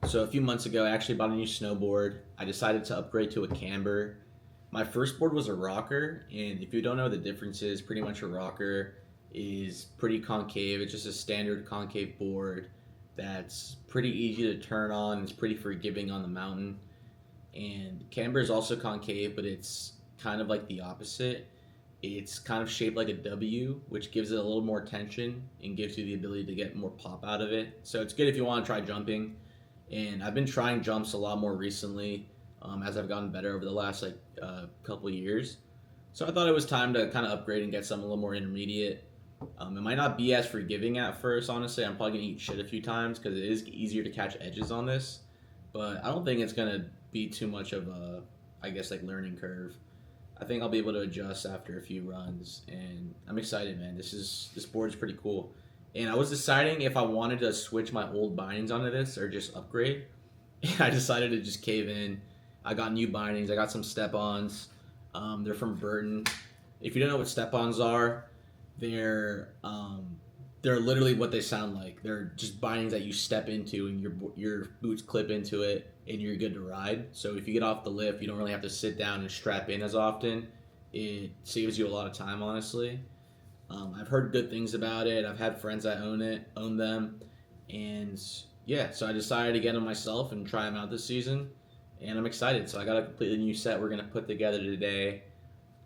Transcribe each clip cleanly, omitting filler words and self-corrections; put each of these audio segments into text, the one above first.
So a few months ago, I actually bought a new snowboard. I decided to upgrade to a camber. My first board was a rocker, and if you don't know the differences, pretty much a rocker is pretty concave. It's just a standard concave board that's pretty easy to turn on. It's pretty forgiving on the mountain. And camber is also concave, but it's kind of like the opposite. It's kind of shaped like a W, which gives it a little more tension and gives you the ability to get more pop out of it. So it's good if you want to try jumping. And I've been trying jumps a lot more recently as I've gotten better over the last couple of years. So I thought it was time to kind of upgrade and get something a little more intermediate. It might not be as forgiving at first, honestly. I'm probably gonna eat shit a few times because it is easier to catch edges on this. But I don't think it's gonna be too much of a, I guess, like learning curve. I think I'll be able to adjust after a few runs, and I'm excited, man. This board is pretty cool. And I was deciding if I wanted to switch my old bindings onto this or just upgrade. And I decided to just cave in. I got new bindings. I got some step-ons. They're from Burton. If you don't know what step-ons are, they're they're literally what they sound like. They're just bindings that you step into, and your boots clip into it, and you're good to ride. So if you get off the lift, you don't really have to sit down and strap in as often. It saves you a lot of time, honestly. I've heard good things about it. I've had friends that own them, and yeah, so I decided to get them myself and try them out this season, and I'm excited. So I got a completely new set we're gonna put together today.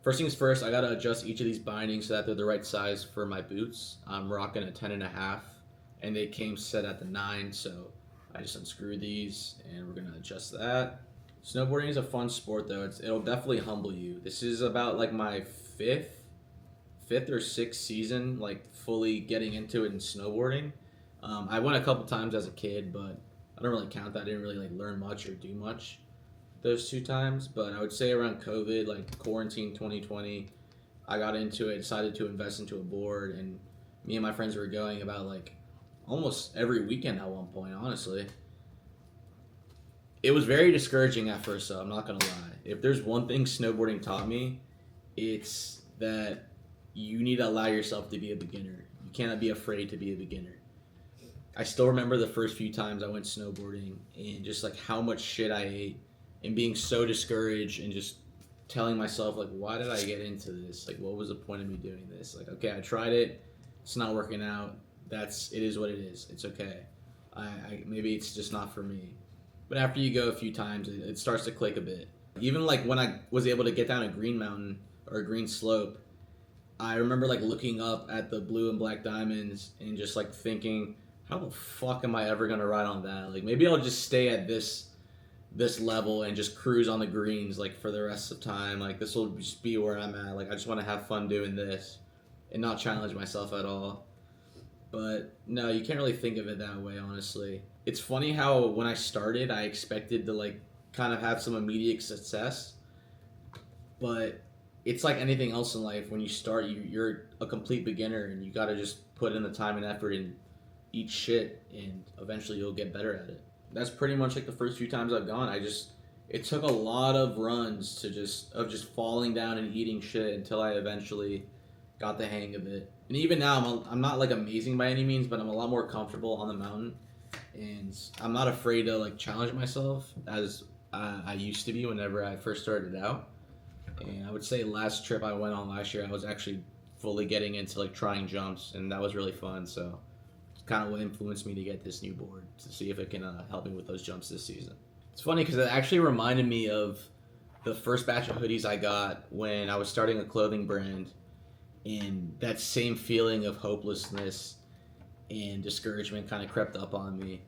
First things first, I gotta adjust each of these bindings so that they're the right size for my boots. I'm rocking a 10.5, and they came set at the 9, so I just unscrew these, and we're gonna adjust that. Snowboarding is a fun sport, though. It'll definitely humble you. This is about like my fifth or sixth season, like fully getting into it in snowboarding. I went a couple times as a kid, but I don't really count that. I didn't really like learn much or do much those 2 times. But I would say around COVID, like quarantine 2020, I got into it, decided to invest into a board, and me and my friends were going about like almost every weekend at one point, honestly. It was very discouraging at first, so I'm not gonna lie. If there's one thing snowboarding taught me, it's that you need to allow yourself to be a beginner. You cannot be afraid to be a beginner. I still remember the first few times I went snowboarding and just like how much shit I ate and being so discouraged and just telling myself like, why did I get into this? Like, what was the point of me doing this? Like, okay, I tried it. It's not working out. It is what it is. It's okay. Maybe it's just not for me. But after you go a few times, it starts to click a bit. Even like when I was able to get down a green mountain or a green slope, I remember like looking up at the blue and black diamonds and just like thinking, how the fuck am I ever gonna ride on that? Like maybe I'll just stay at this level and just cruise on the greens like for the rest of time. Like this will just be where I'm at. Like I just want to have fun doing this and not challenge myself at all. But no, you can't really think of it that way, honestly. It's funny how when I started, I expected to like kind of have some immediate success, but it's like anything else in life. When you start, you're a complete beginner, and you got to just put in the time and effort and eat shit, and eventually you'll get better at it. That's pretty much like the first few times I've gone. It took a lot of runs to just falling down and eating shit until I eventually got the hang of it. And even now, I'm not like amazing by any means, but I'm a lot more comfortable on the mountain, and I'm not afraid to like challenge myself as I used to be whenever I first started out. And I would say last trip I went on last year, I was actually fully getting into like trying jumps, and that was really fun. So it's kind of what influenced me to get this new board to see if it can help me with those jumps this season. It's funny because it actually reminded me of the first batch of hoodies I got when I was starting a clothing brand, and that same feeling of hopelessness and discouragement kind of crept up on me.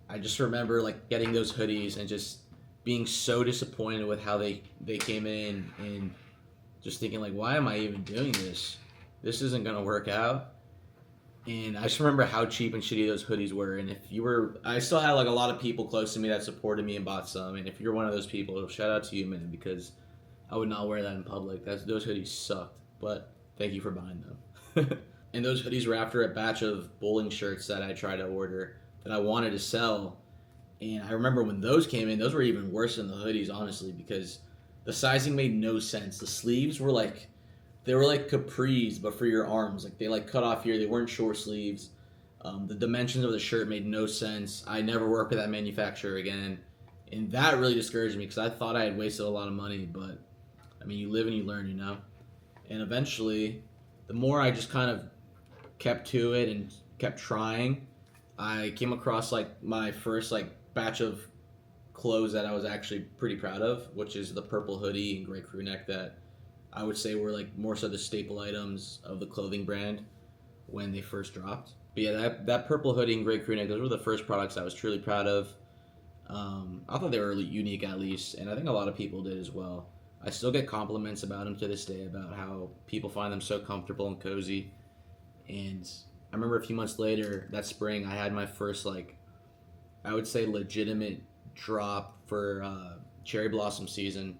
I just remember like getting those hoodies and just being so disappointed with how they came in, and just thinking like, why am I even doing this? This isn't gonna work out. And I just remember how cheap and shitty those hoodies were. And I still had like a lot of people close to me that supported me and bought some. And if you're one of those people, shout out to you, man, because I would not wear that in public. Those hoodies sucked, but thank you for buying them. And those hoodies were after a batch of bowling shirts that I tried to order that I wanted to sell. And I remember when those came in, those were even worse than the hoodies, honestly, because the sizing made no sense. The sleeves were they were like capris, but for your arms. Like they like cut off here. They weren't short sleeves. The dimensions of the shirt made no sense. I never worked with that manufacturer again, and that really discouraged me because I thought I had wasted a lot of money. But I mean, you live and you learn, you know. And eventually, the more I just kind of kept to it and kept trying, I came across like my first like batch of clothes that I was actually pretty proud of, which is the purple hoodie and gray crew neck that I would say were like more so the staple items of the clothing brand when they first dropped. But yeah, that purple hoodie and gray crew neck, those were the first products I was truly proud of. I thought they were really unique at least, and I think a lot of people did as well. I still get compliments about them to this day about how people find them so comfortable and cozy. And I remember a few months later, that spring, I had my first like, I would say legitimate drop for cherry blossom season,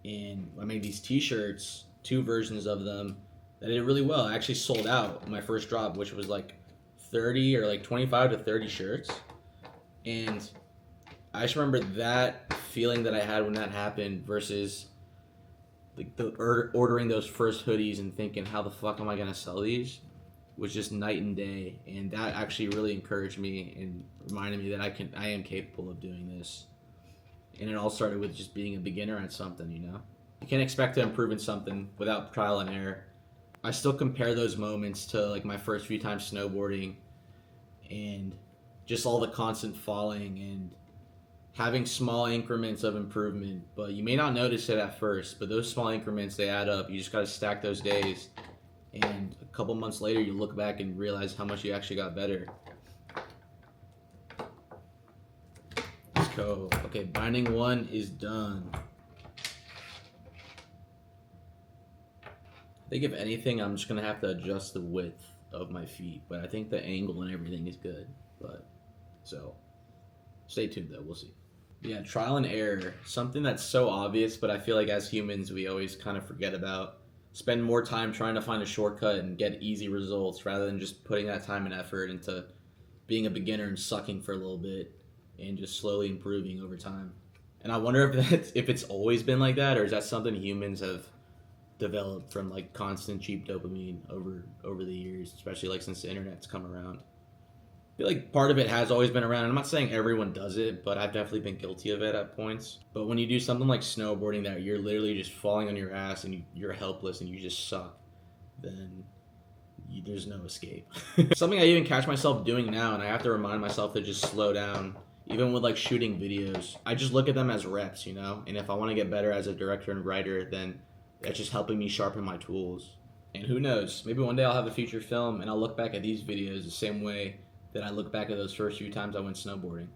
and I made these T-shirts, two versions of them that did really well. I actually sold out my first drop, which was like 30 or like 25 to 30 shirts, and I just remember that feeling that I had when that happened versus like ordering those first hoodies and thinking, how the fuck am I gonna sell these? Was just night and day, and that actually really encouraged me and reminded me that I am capable of doing this. And it all started with just being a beginner at something, you know. You can't expect to improve in something without trial and error. I still compare those moments to like my first few times snowboarding and just all the constant falling and having small increments of improvement, but you may not notice it at first, but those small increments, they add up. You just got to stack those days, and a couple months later you look back and realize how much you actually got better. Let's go. Okay, binding one is done. I think if anything, I'm just gonna have to adjust the width of my feet, but I think the angle and everything is good. But so stay tuned though, we'll see. Yeah, trial and error, something that's so obvious, but I feel like as humans we always kind of forget about. Spend more time trying to find a shortcut and get easy results rather than just putting that time and effort into being a beginner and sucking for a little bit and just slowly improving over time. And I wonder if it's always been like that, or is that something humans have developed from like constant cheap dopamine over the years, especially like since the internet's come around. I feel like part of it has always been around. I'm not saying everyone does it, but I've definitely been guilty of it at points. But when you do something like snowboarding that you're literally just falling on your ass and you're helpless and you just suck, then there's no escape. Something I even catch myself doing now, and I have to remind myself to just slow down. Even with like shooting videos, I just look at them as reps, you know? And if I want to get better as a director and writer, then that's just helping me sharpen my tools. And who knows, maybe one day I'll have a feature film and I'll look back at these videos the same way that I look back at those first few times I went snowboarding.